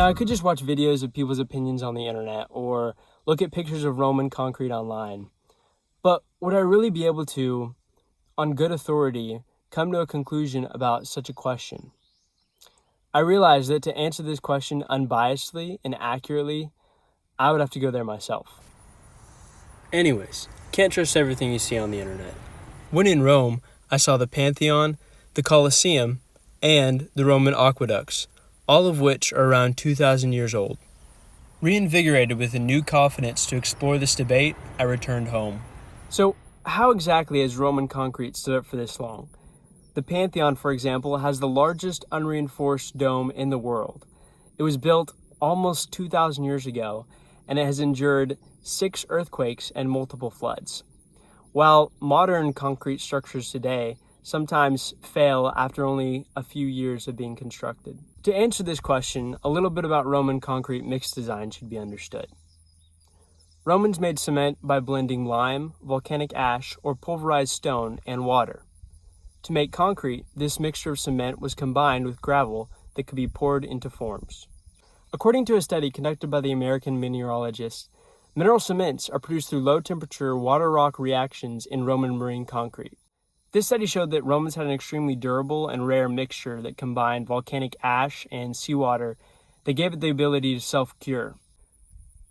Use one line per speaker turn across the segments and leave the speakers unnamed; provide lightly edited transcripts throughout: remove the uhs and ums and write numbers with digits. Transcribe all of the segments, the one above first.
Now, I could just watch videos of people's opinions on the internet or look at pictures of Roman concrete online. But would I really be able to, on good authority, come to a conclusion about such a question? I realize that to answer this question unbiasedly and accurately, I would have to go there myself. Anyways, can't trust everything you see on the internet. When in Rome, I saw the Pantheon, the Colosseum, and the Roman aqueducts, all of which are around 2,000 years old. Reinvigorated with a new confidence to explore this debate, I returned home. So, how exactly has Roman concrete stood up for this long? The Pantheon, for example, has the largest unreinforced dome in the world. It was built almost 2,000 years ago, and it has endured 6 earthquakes and multiple floods. While modern concrete structures today sometimes fail after only a few years of being constructed. To answer this question, a little bit about Roman concrete mixed design should be understood. Romans made cement by blending lime, volcanic ash, or pulverized stone and water. To make concrete, this mixture of cement was combined with gravel that could be poured into forms. According to a study conducted by the American mineralogists, mineral cements are produced through low-temperature water-rock reactions in Roman marine concrete. This study showed that Romans had an extremely durable and rare mixture that combined volcanic ash and seawater that gave it the ability to self-cure.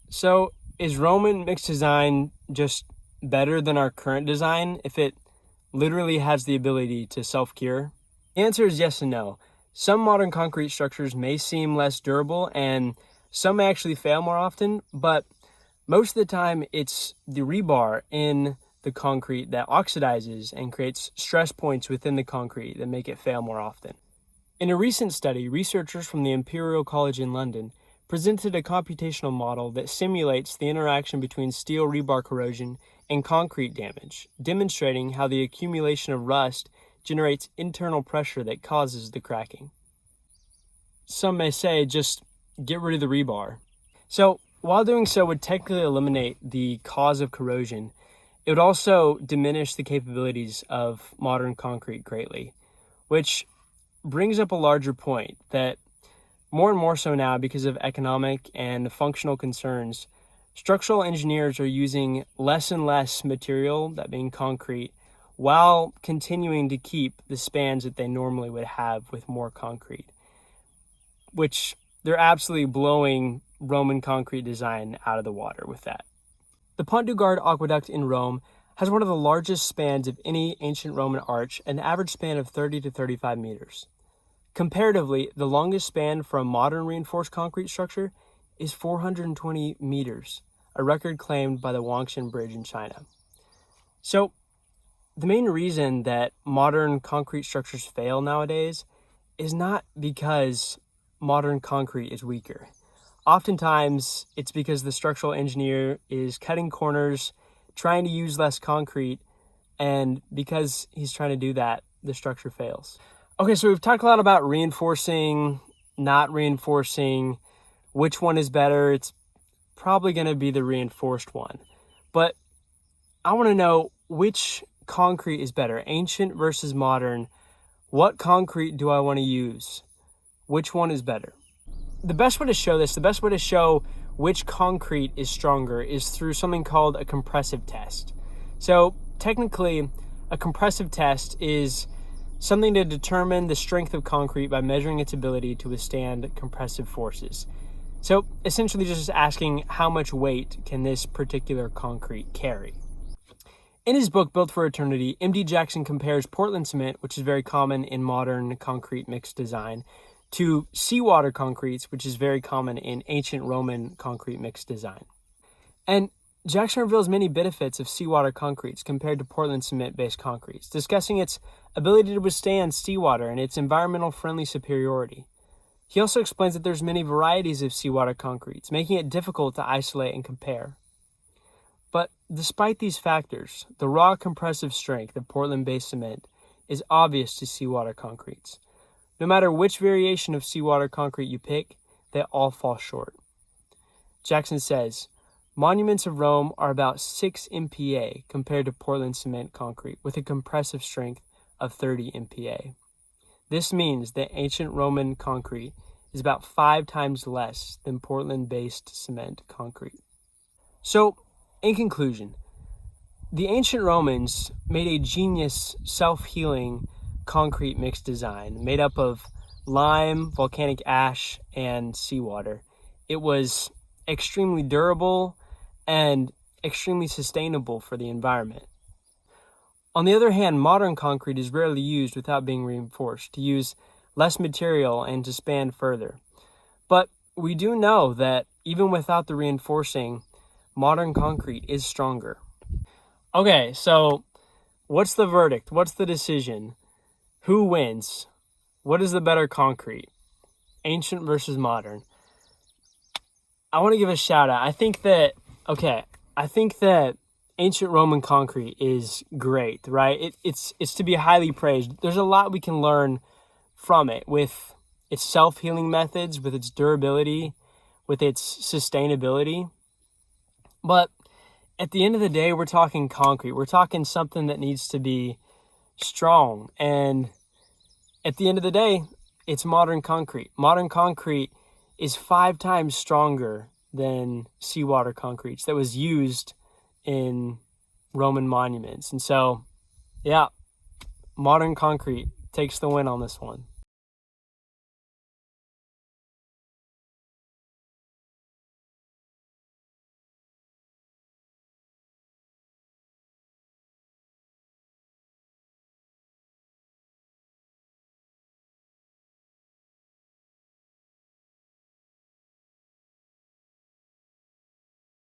So, is Roman mixed design just better than our current design if it literally has the ability to self-cure? The answer is yes and no. Some modern concrete structures may seem less durable and some may actually fail more often, but most of the time it's the rebar in the concrete that oxidizes and creates stress points within the concrete that make it fail more often. In a recent study, researchers from the Imperial College in London presented a computational model that simulates the interaction between steel rebar corrosion and concrete damage, demonstrating how the accumulation of rust generates internal pressure that causes the cracking. Some may say just get rid of the rebar. So, while doing so would technically eliminate the cause of corrosion, it would also diminish the capabilities of modern concrete greatly, which brings up a larger point that more and more so now because of economic and functional concerns, structural engineers are using less and less material, that being concrete, while continuing to keep the spans that they normally would have with more concrete, which they're absolutely blowing Roman concrete design out of the water with that. The Pont du Gard aqueduct in Rome has one of the largest spans of any ancient Roman arch, an average span of 30 to 35 meters. Comparatively, the longest span for a modern reinforced concrete structure is 420 meters, a record claimed by the Wangshan Bridge in China. So, the main reason that modern concrete structures fail nowadays is not because modern concrete is weaker. Oftentimes, it's because the structural engineer is cutting corners, trying to use less concrete, and because he's trying to do that, the structure fails. Okay, so we've talked a lot about reinforcing, not reinforcing, which one is better. It's probably going to be the reinforced one. But I want to know which concrete is better, ancient versus modern. What concrete do I want to use? Which one is better? The best way to show this, the best way to show which concrete is stronger is through something called a compressive test. So technically, a compressive test is something to determine the strength of concrete by measuring its ability to withstand compressive forces. So essentially just asking how much weight can this particular concrete carry. In his book, Built for Eternity, M.D. Jackson compares Portland cement, which is very common in modern concrete mixed design, to seawater concretes, which is very common in ancient Roman concrete mixed design. And Jackson reveals many benefits of seawater concretes compared to Portland cement-based concretes, discussing its ability to withstand seawater and its environmental friendly superiority. He also explains that there's many varieties of seawater concretes, making it difficult to isolate and compare. But despite these factors, the raw compressive strength of Portland-based cement is obvious to seawater concretes. No matter which variation of seawater concrete you pick, they all fall short. Jackson says, monuments of Rome are about 6 MPa compared to Portland cement concrete with a compressive strength of 30 MPa. This means that ancient Roman concrete is about 5 times less than Portland-based cement concrete. So, in conclusion, the ancient Romans made a genius self-healing concrete mix design made up of lime, volcanic ash, and seawater. It was extremely durable and extremely sustainable for the environment. On the other hand, modern concrete is rarely used without being reinforced to use less material and to span further. But we do know that even without the reinforcing, modern concrete is stronger. Okay, so what's the verdict? What's the decision? Who wins? What is the better concrete? Ancient versus modern. I want to give a shout out. I think that ancient Roman concrete is great, right? It's to be highly praised. There's a lot we can learn from it with its self-healing methods, with its durability, with its sustainability. But at the end of the day, we're talking concrete. We're talking something that needs to be strong. And at the end of the day, it's modern concrete. Modern concrete is 5 times stronger than seawater concrete that was used in Roman monuments. And so, yeah, modern concrete takes the win on this one.